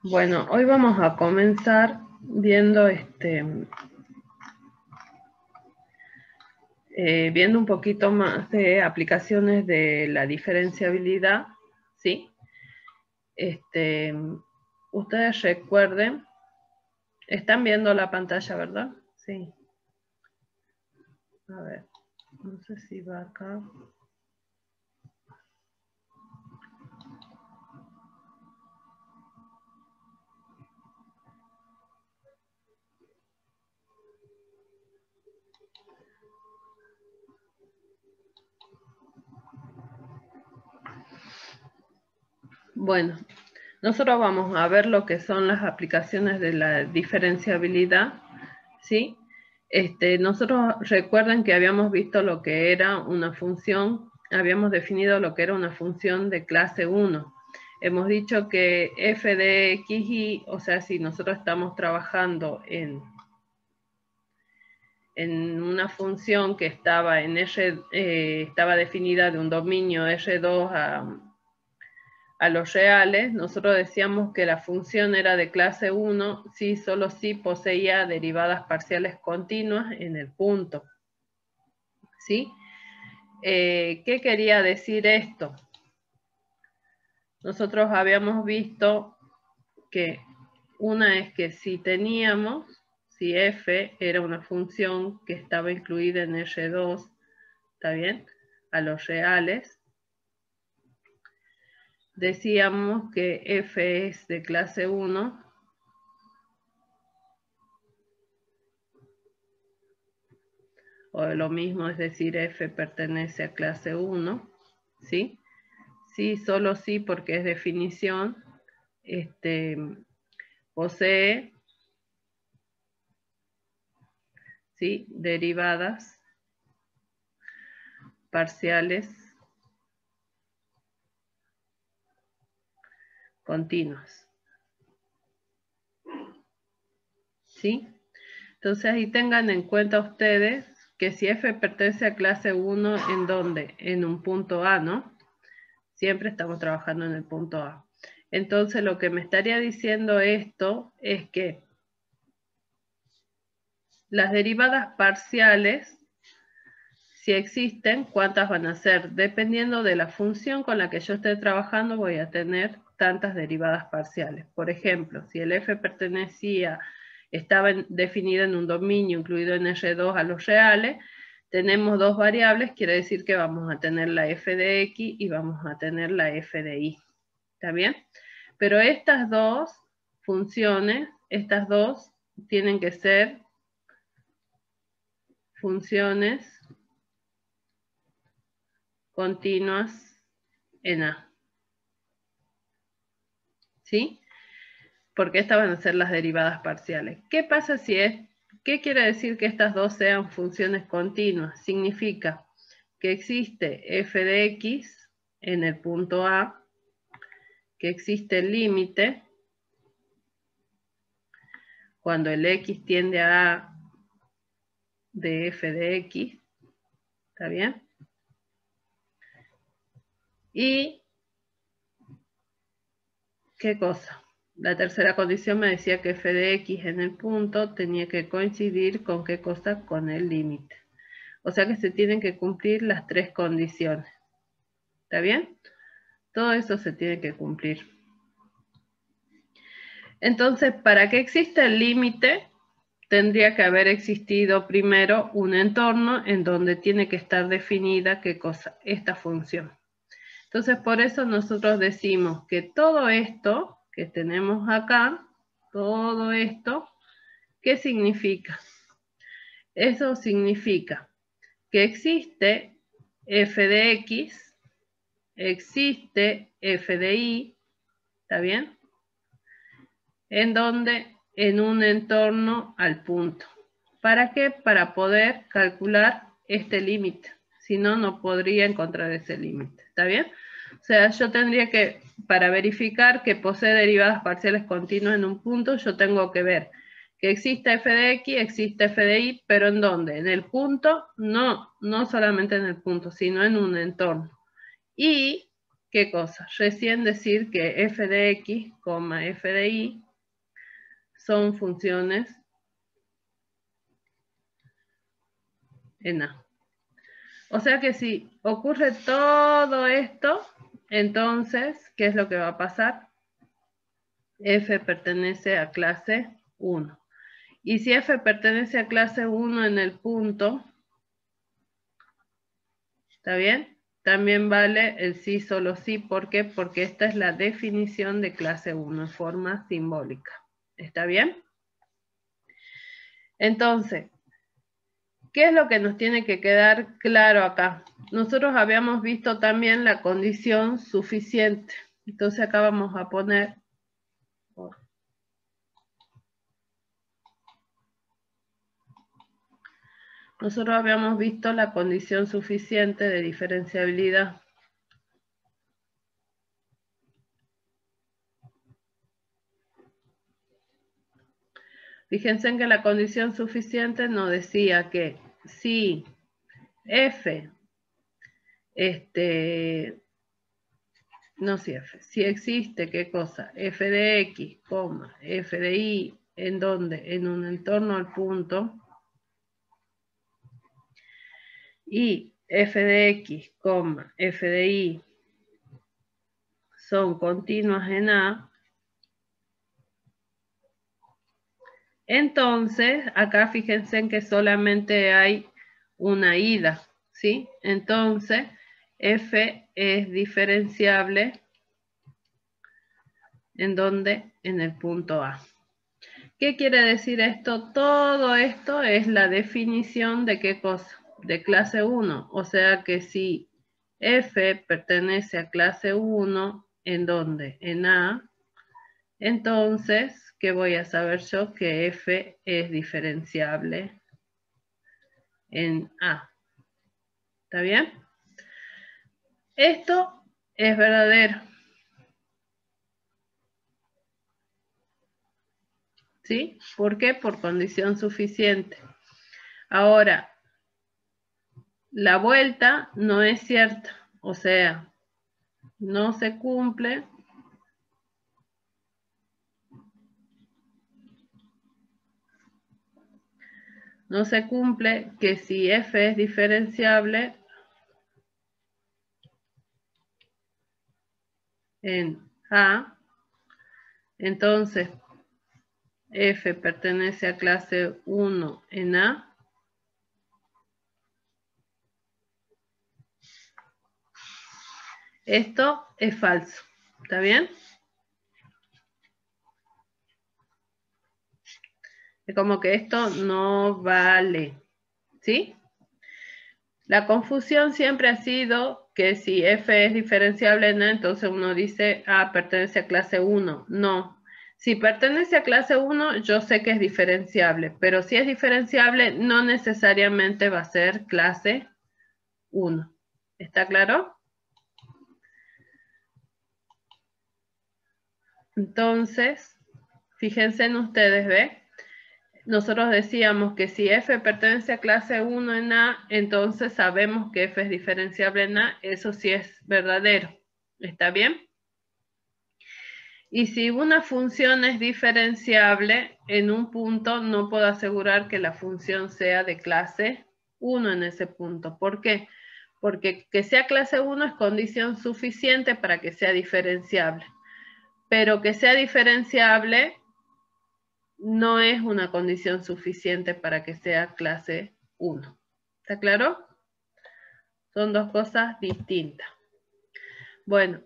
Bueno, hoy vamos a comenzar viendo viendo un poquito más de aplicaciones de la diferenciabilidad, ¿sí? Ustedes recuerden, están viendo la pantalla, ¿verdad? Sí. A ver, no sé si va acá. Bueno, nosotros vamos a ver lo que son las aplicaciones de la diferenciabilidad, ¿sí? Nosotros recuerden que habíamos visto lo que era una función, habíamos definido lo que era una función de clase 1. Hemos dicho que f de x, y, o sea, si nosotros estamos trabajando en una función que estaba en estaba definida de un dominio R2 a los reales, nosotros decíamos que la función era de clase 1 si solo si poseía derivadas parciales continuas en el punto. ¿Sí? ¿Qué quería decir esto? Nosotros habíamos visto que una es que si teníamos, si f era una función que estaba incluida en R2, ¿está bien? A los reales, decíamos que f es de clase 1 o lo mismo, es decir, f pertenece a clase 1, ¿sí? Sí, solo sí, porque es definición, posee, ¿sí? Derivadas parciales continuas, ¿sí? Entonces ahí tengan en cuenta ustedes que si f pertenece a clase 1, ¿en dónde? En un punto A, ¿no? Siempre estamos trabajando en el punto A. Entonces lo que me estaría diciendo esto es que las derivadas parciales, si existen, ¿cuántas van a ser? Dependiendo de la función con la que yo esté trabajando, voy a tener tantas derivadas parciales. Por ejemplo, si el f estaba definido en un dominio incluido en R2 a los reales, tenemos dos variables, quiere decir que vamos a tener la f de x y vamos a tener la f de y. ¿Está bien? Pero estas dos funciones, estas dos tienen que ser funciones continuas en A. ¿Sí? Porque estas van a ser las derivadas parciales. ¿Qué pasa si es? ¿Qué quiere decir que estas dos sean funciones continuas? Significa que existe f de x en el punto A, que existe el límite cuando el x tiende a A de f de x, ¿está bien? Y, ¿qué cosa? La tercera condición me decía que f de x en el punto tenía que coincidir con ¿qué cosa? Con el límite. O sea que se tienen que cumplir las tres condiciones. ¿Está bien? Todo eso se tiene que cumplir. Entonces, para que exista el límite, tendría que haber existido primero un entorno en donde tiene que estar definida ¿qué cosa? Esta función. Entonces, por eso nosotros decimos que todo esto que tenemos acá, todo esto, ¿qué significa? Eso significa que existe f de x, existe f de y, ¿está bien? ¿En donde? En un entorno al punto. ¿Para qué? Para poder calcular este límite. Si no, no podría encontrar ese límite. ¿Está bien? O sea, yo tendría que, para verificar que posee derivadas parciales continuas en un punto, yo tengo que ver que existe f de x, existe f de y, pero ¿en dónde? ¿En el punto? No, no solamente en el punto, sino en un entorno. Y ¿qué cosa? Recién decir que f de x, f de y son funciones en A. O sea que si ocurre todo esto, entonces, ¿qué es lo que va a pasar? F pertenece a clase 1. Y si F pertenece a clase 1 en el punto, ¿está bien? También vale el sí, solo sí. ¿Por qué? Porque esta es la definición de clase 1 en forma simbólica. ¿Está bien? Entonces, ¿qué es lo que nos tiene que quedar claro acá? Nosotros habíamos visto también la condición suficiente. Entonces acá vamos a poner... Nosotros habíamos visto la condición suficiente de diferenciabilidad. Fíjense en que la condición suficiente nos decía que si f, si existe, ¿qué cosa? F de x, f de y, ¿en dónde? En un entorno al punto. Y f de x, f de y son continuas en A. Entonces, acá fíjense en que solamente hay una ida, ¿sí? Entonces, f es diferenciable ¿en dónde? En el punto A. ¿Qué quiere decir esto? Todo esto es la definición de ¿qué cosa? De clase 1. O sea que si f pertenece a clase 1, ¿en dónde? En A. Entonces, ¿qué voy a saber yo? Que f es diferenciable en A. ¿Está bien? Esto es verdadero. ¿Sí? ¿Por qué? Por condición suficiente. Ahora, la vuelta no es cierta. O sea, no se cumple. No se cumple que si f es diferenciable en A, entonces f pertenece a clase 1 en A. Esto es falso. ¿Está bien? Es como que esto no vale. ¿Sí? La confusión siempre ha sido que si f es diferenciable en A, entonces uno dice, pertenece a clase 1. No. Si pertenece a clase 1, yo sé que es diferenciable, pero si es diferenciable, no necesariamente va a ser clase 1. ¿Está claro? Entonces, fíjense en ustedes, ¿ve? Nosotros decíamos que si f pertenece a clase 1 en A, entonces sabemos que f es diferenciable en A. Eso sí es verdadero. ¿Está bien? Y si una función es diferenciable en un punto, no puedo asegurar que la función sea de clase 1 en ese punto. ¿Por qué? Porque que sea clase 1 es condición suficiente para que sea diferenciable. Pero que sea diferenciable no es una condición suficiente para que sea clase 1. ¿Está claro? Son dos cosas distintas. Bueno.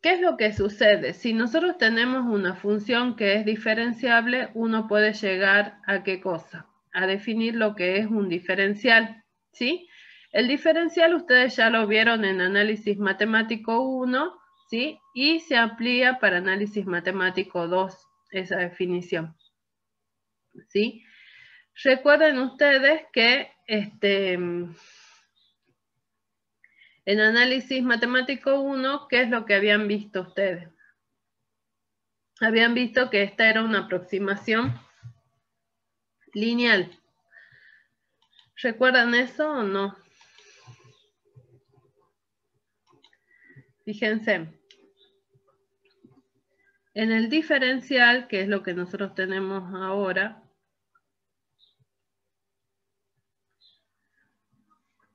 ¿Qué es lo que sucede? Si nosotros tenemos una función que es diferenciable, uno puede llegar a ¿qué cosa? A definir lo que es un diferencial, ¿sí? El diferencial ustedes ya lo vieron en análisis matemático 1, ¿sí? Y se amplía para análisis matemático 2, esa definición, ¿sí? Recuerden ustedes que en análisis matemático 1, ¿qué es lo que habían visto ustedes? Habían visto que esta era una aproximación lineal. ¿Recuerdan eso o no? Fíjense, en el diferencial, que es lo que nosotros tenemos ahora,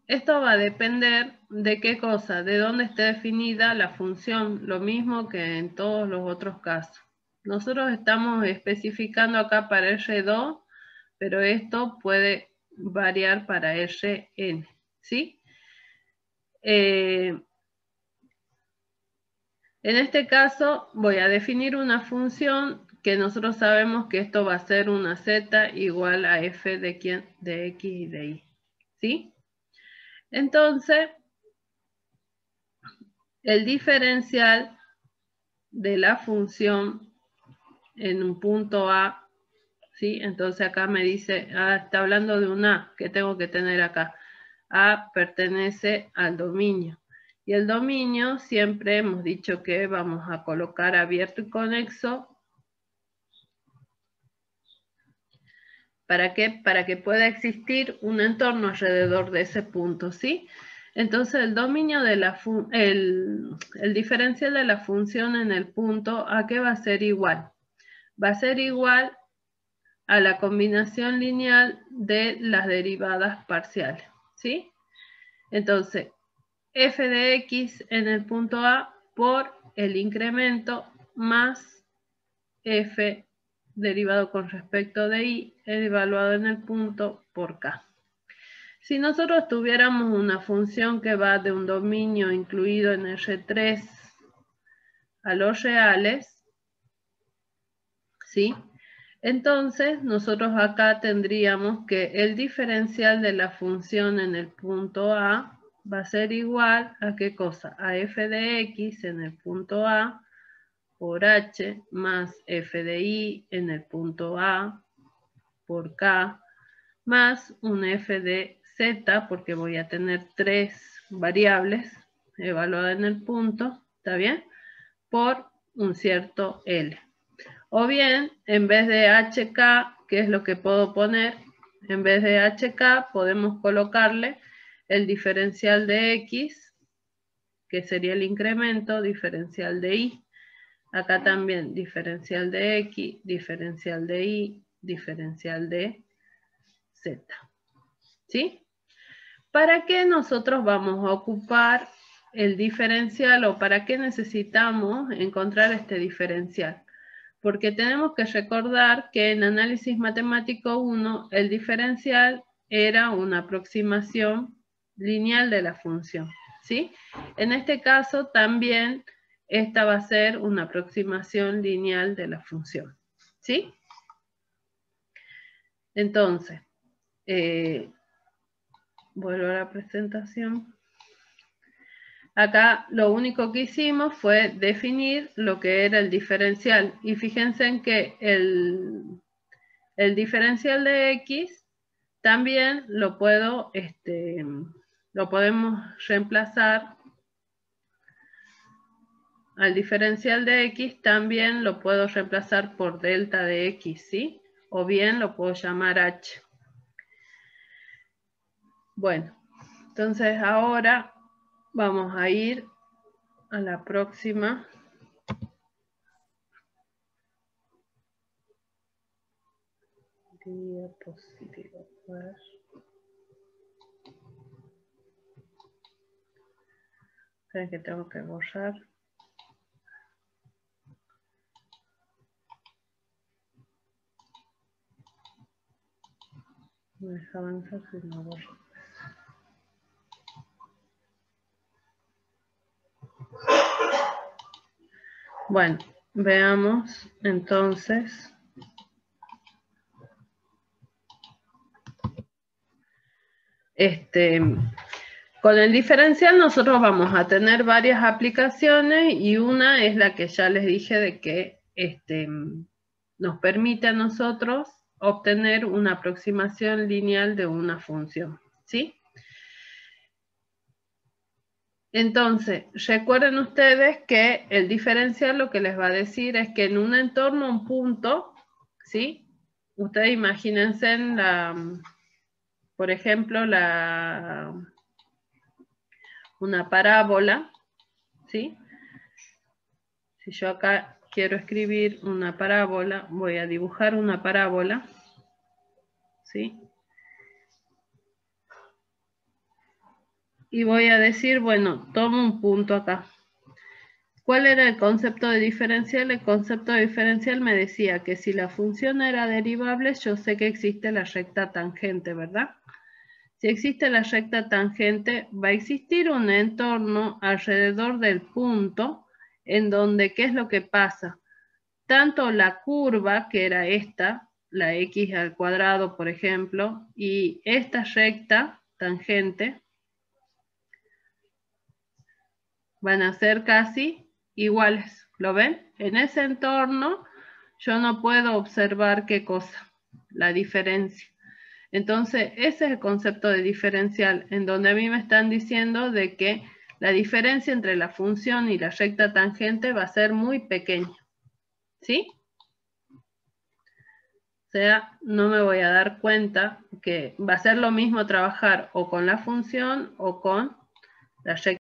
esto va a depender de qué cosa, de dónde esté definida la función, lo mismo que en todos los otros casos. Nosotros estamos especificando acá para R2, pero esto puede variar para Rn, ¿sí? En este caso voy a definir una función que nosotros sabemos que esto va a ser una z igual a f de x y de y, ¿sí? Entonces, el diferencial de la función en un punto A, ¿sí? Entonces acá me dice, está hablando de un A que tengo que tener acá. A pertenece al dominio. Y el dominio siempre hemos dicho que vamos a colocar abierto y conexo. ¿Para qué? Para que pueda existir un entorno alrededor de ese punto, ¿sí? Entonces el dominio de el diferencial de la función en el punto, ¿a qué va a ser igual? Va a ser igual a la combinación lineal de las derivadas parciales, ¿sí? Entonces, f de x en el punto A por el incremento más f derivado con respecto de y evaluado en el punto por k. Si nosotros tuviéramos una función que va de un dominio incluido en R3 a los reales, ¿sí? Entonces nosotros acá tendríamos que el diferencial de la función en el punto A va a ser igual a ¿qué cosa? A f de x en el punto A por h más f de y en el punto A por k más un f de z, porque voy a tener tres variables evaluadas en el punto, ¿está bien? Por un cierto L. O bien, en vez de hk, ¿qué es lo que puedo poner? En vez de hk podemos colocarle el diferencial de x, que sería el incremento, diferencial de y. Acá también diferencial de x, diferencial de y, diferencial de z. ¿Sí? ¿Para qué nosotros vamos a ocupar el diferencial o para qué necesitamos encontrar este diferencial? Porque tenemos que recordar que en análisis matemático 1 el diferencial era una aproximación lineal de la función, ¿sí? En este caso también esta va a ser una aproximación lineal de la función, ¿sí? Entonces, vuelvo a la presentación. Acá lo único que hicimos fue definir lo que era el diferencial. Y fíjense en que el diferencial de x también lo podemos reemplazar. Al diferencial de x también lo puedo reemplazar por delta de x, ¿sí? O bien lo puedo llamar h. Bueno, entonces ahora vamos a ir a la próxima. Diapositiva. Esperen que tengo que borrar. Me deja avanzar si no borro. Bueno, veamos entonces. Con el diferencial nosotros vamos a tener varias aplicaciones y una es la que ya les dije de que nos permite a nosotros obtener una aproximación lineal de una función, ¿sí? Entonces, recuerden ustedes que el diferencial lo que les va a decir es que en un entorno, un punto, ¿sí? Ustedes imagínense en por ejemplo, una parábola, ¿sí? Si yo acá quiero escribir una parábola, voy a dibujar una parábola, ¿sí? Y voy a decir, bueno, tomo un punto acá. ¿Cuál era el concepto de diferencial? El concepto de diferencial me decía que si la función era derivable, yo sé que existe la recta tangente, ¿verdad? Si existe la recta tangente, va a existir un entorno alrededor del punto en donde, ¿qué es lo que pasa? Tanto la curva, que era esta, la x al cuadrado, por ejemplo, y esta recta tangente, van a ser casi iguales. ¿Lo ven? En ese entorno yo no puedo observar qué cosa, la diferencia. Entonces, ese es el concepto de diferencial, en donde a mí me están diciendo de que la diferencia entre la función y la recta tangente va a ser muy pequeña. ¿Sí? O sea, no me voy a dar cuenta que va a ser lo mismo trabajar o con la función o con la recta.